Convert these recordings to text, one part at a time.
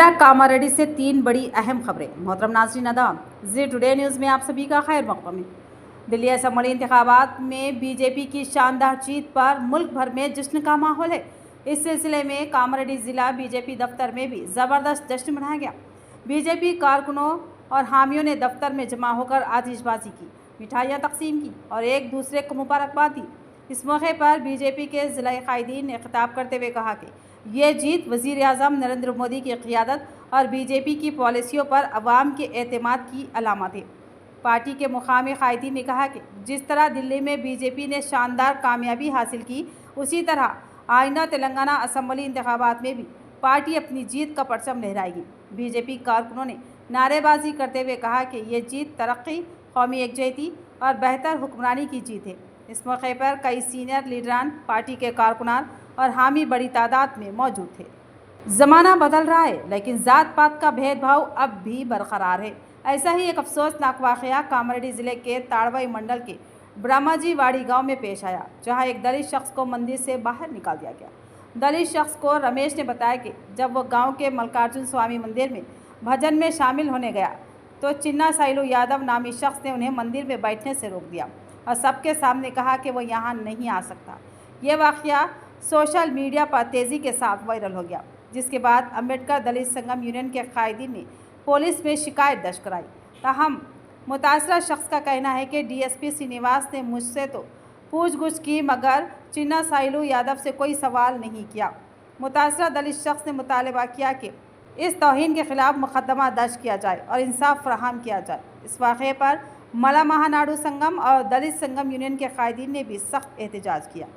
जिला कामारेड्डी से 3 बड़ी अहम खबरें। मोहतरम नाज़रीन आदाब, जी टुडे न्यूज़ में आप सभी का खैर मक़दम है। दिल्ली असम्बली इंतखाबात में बीजेपी की शानदार जीत पर मुल्क भर में जश्न का माहौल है। इस सिलसिले में कामारेड्डी ज़िला बीजेपी दफ्तर में भी ज़बरदस्त जश्न मनाया गया। बीजेपी कारकुनों और हामियों ने दफ्तर में जमा होकर आतिशबाजी की, मिठाइयाँ तकसीम की और एक दूसरे को मुबारकबाद दी। इस मौके पर बीजेपी के ज़िला कायदीन ने खिताब करते हुए कहा कि ये जीत वज़ीर आज़म नरेंद्र मोदी की क़ियादत और बीजेपी की पॉलिसियों पर अवाम के एतमाद की अलामत है। पार्टी के मुकामी कायदीन ने कहा कि जिस तरह दिल्ली में बीजेपी ने शानदार कामयाबी हासिल की, उसी तरह आइंदा तेलंगाना असम्बली इंतखाबात में भी पार्टी अपनी जीत का परचम लहराएगी। बीजेपी कारकुनों ने नारेबाजी करते हुए कहा कि ये जीत तरक्की, कौमी एकजुहती और बेहतर हुक्मरानी की जीत है। इस मौके पर कई सीनियर लीडरान, पार्टी के कारकुनान और हामी बड़ी तादाद में मौजूद थे। ज़माना बदल रहा है, लेकिन ज़ात पात का भेदभाव अब भी बरकरार है। ऐसा ही एक अफसोसनाक वाक़या कामारेड्डी ज़िले के ताड़वाई मंडल के ब्रह्माजी वाड़ी गांव में पेश आया, जहां एक दलित शख्स को मंदिर से बाहर निकाल दिया गया। दलित शख्स को रमेश ने बताया कि जब वो गांव के मल्लिकार्जुन स्वामी मंदिर में भजन में शामिल होने गया तो चिन्ना साइलू यादव नामी शख्स ने उन्हें मंदिर में बैठने से रोक दिया और सबके सामने कहा कि वो यहाँ नहीं आ सकता। ये वाक़या सोशल मीडिया पर तेज़ी के साथ वायरल हो गया, जिसके बाद अम्बेडकर दलित संगम यूनियन के कायदीन ने पुलिस में शिकायत दर्ज कराई। ताहम मुतासरा शख्स का कहना है कि डीएसपी श्रीनिवास ने मुझसे तो पूछगछ की, मगर चिन्ना साइलू यादव से कोई सवाल नहीं किया। मुतासरा दलित शख्स ने मुतालबा किया कि इस तौहीन के खिलाफ मुकदमा दर्ज किया जाए और इंसाफ फराहम किया जाए। इस वाक़े पर मला महानाडु संगम और दलित संगम यूनियन के कायदीन ने भी सख्त एहतजाज किया।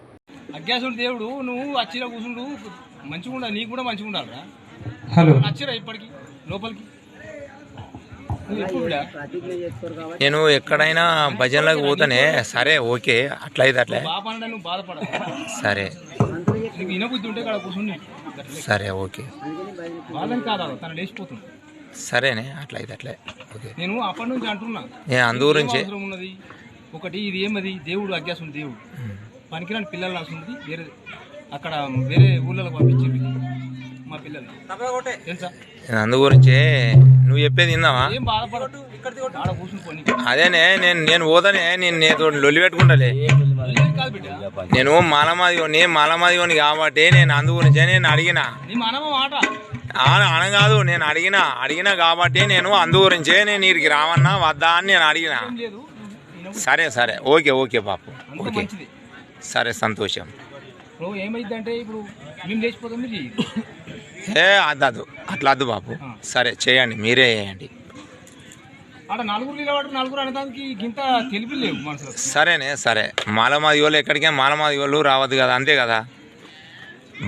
అజ్ఞాసుడు దేవుడు నువ్వు అచ్చిరా కూర్చుండు మంచిగా ఉండాలి, నీకు కూడా మంచిగా ఉండాలిరా. హలో అచ్చిరా ఇప్పటికి లోపలికి నేను ఎక్కడైనా భజనలకు పోతానే, సరే ఓకే, అట్లయితే అట్లే, బాపండా నువ్వు బాధపడ సరే నీకు వినబుద్ధి ఉంటే ఇక్కడ కూర్చుని సరే ఓకే, బాధని కాదా తను లేచిపోతుంది. సరేనే, అట్లయితే అట్లే ఓకే. నేను అప్పటి నుంచి అంటున్నా, నేను అందు గురించి అవసరం ఉన్నది ఒకటి, ఇది ఏమది దేవుడు అజ్ఞాసుడు దేవుడు పనికిరాని పిల్లలు రాసుంది, వేరే అక్కడ వేరే ఊళ్ళలో పంపించింది మా పిల్లలు తెలుసా. నేను అందు గురించే నువ్వు చెప్పేది విన్నావా? ఏం బాధపడదు, ఆడ కూర్చుని అదేనే నేను పోతానే, నేను లొల్లి పెట్టుకుంటాలే. కాదు బిడ్డ, నేను మాలమాదిగోని కాబట్టి నేను అందు గురించే నేను అడిగిన. నీ మనమ మాట అనగాదు, నేను అడిగిన కాబట్టి నేను అందు గురించే నేను వీరికి రావన్నా వద్దా అని నేను అడిగిన. లేదు. సరే సరే ఓకే ఓకే పాపు, అంత ఓకే మంచిది. సరే సంతోషం. ఇప్పుడు ఏమైందంటే ఇప్పుడు మేము లేచిపోతాం, మీరు అద్దు అట్లా వద్దు బాపు, సరే చేయండి, మీరే చేయండి. ఆడ నలుగురు నిలబడి నలుగురు అనడానికి ఇంత తెలిపి లేవు మనసులో. సరేనే, సరే మాలమాది వాళ్ళు ఎక్కడికే మాలమాది వాళ్ళు రావద్దు కదా, అంతే కదా,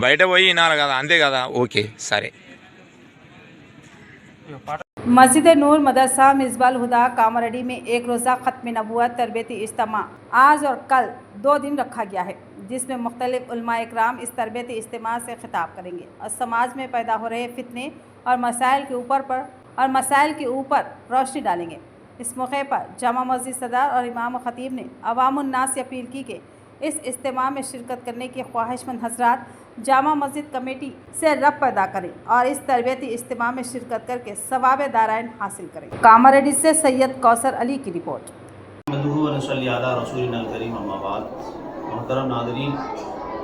బయట పోయి వినాలి కదా, అంతే కదా, ఓకే సరే. मस्जिद नूर मदरसा मिसबाल हुदा कामारेड्डी में एक रोज़ा ख़त्म नबूवत तरबियती इज्तिमा आज और कल 2 दिन रखा गया है, जिसमें मुख्तलिफ उलमा इकराम इस तरबियती इज्तिमा से खिताब करेंगे और समाज में पैदा हो रहे फितने और मसाइल के ऊपर रोशनी डालेंगे। इस मौके पर जामा मस्जिद सदर और इमाम ख़तीब ने अवामुन्नास से अपील की कि इस इज्तिमा में शिरकत करने के ख्वाहिशमंद हज़रात जामा मस्जिद कमेटी से रब पैदा करें और इस तरबियती इज्तिमा में शिरकत करके सवाब दाराइन हासिल करें। कामारेड्डी से सैयद कौसर अली की रिपोर्ट। मोहतरम नाज़रीन,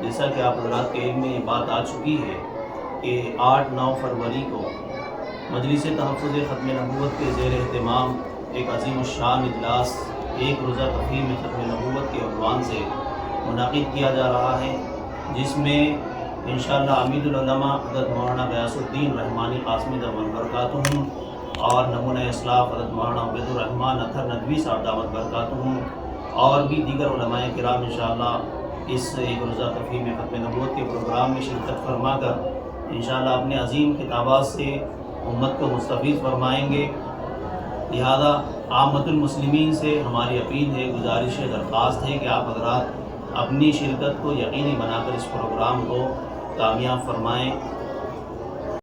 जैसा कि आप हज़रात के इल्म में ये बात आ चुकी है कि 8-9 फरवरी को मजलिस तहफ़्फ़ुज़ ख़त्म नबूवत के ज़ेर एहतमाम एक अज़ीम शान इजलास एक रोज़ा तफ़हीम ख़त्म नबूवत के उन्वान से मुनाक़िद किया जा रहा है, जिसमें इंशाअल्लाह अमीदुल उलमा हज़रत मौलाना गयासुद्दीन रहमानी क़ासिमी दामद बरकातुहुम और नमूना इस्लाह हज़रत मौलाना उबैदुर रहमान अथर नदवी साहब दामद बरकातुहुम और भी दीगर उलमाए किराम इंशाअल्लाह इस एक रोज़ा तफ़हीम ख़त्म नबूवत के प्रोग्राम में शिरकत फरमा कर इंशाअल्लाह अपने अज़ीम खिताबात से उम्मत को मुस्तफ़ीज़ फरमाएँगे। लिहाजा आमतुल मुस्लिमीन से हमारी अपील है, गुजारिश है, दरख्वास्त है कि आप हज़रात अपनी शिरकत को यकीनी बनाकर इस प्रोग्राम को कामयाब फरमाएँ।